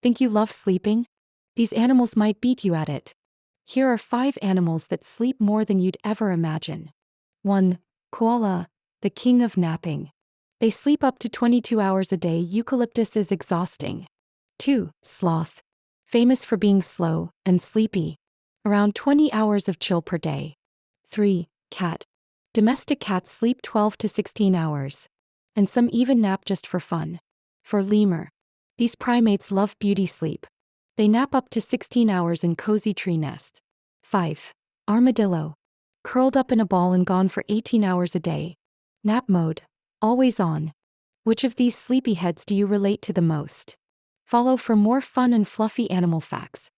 Think you love sleeping? These animals might beat you at it. Here are 5 animals that sleep more than you'd ever imagine. 1. Koala, the king of napping. They sleep up to 22 hours a day. Eucalyptus is exhausting. 2. Sloth. Famous for being slow and sleepy. Around 20 hours of chill per day. 3. Cat. Domestic cats sleep 12 to 16 hours. And some even nap just for fun. 4. Lemur. These primates love beauty sleep. They nap up to 16 hours in cozy tree nests. 5. Armadillo. Curled up in a ball and gone for 18 hours a day. Nap mode. Always on. Which of these sleepyheads do you relate to the most? Follow for more fun and fluffy animal facts.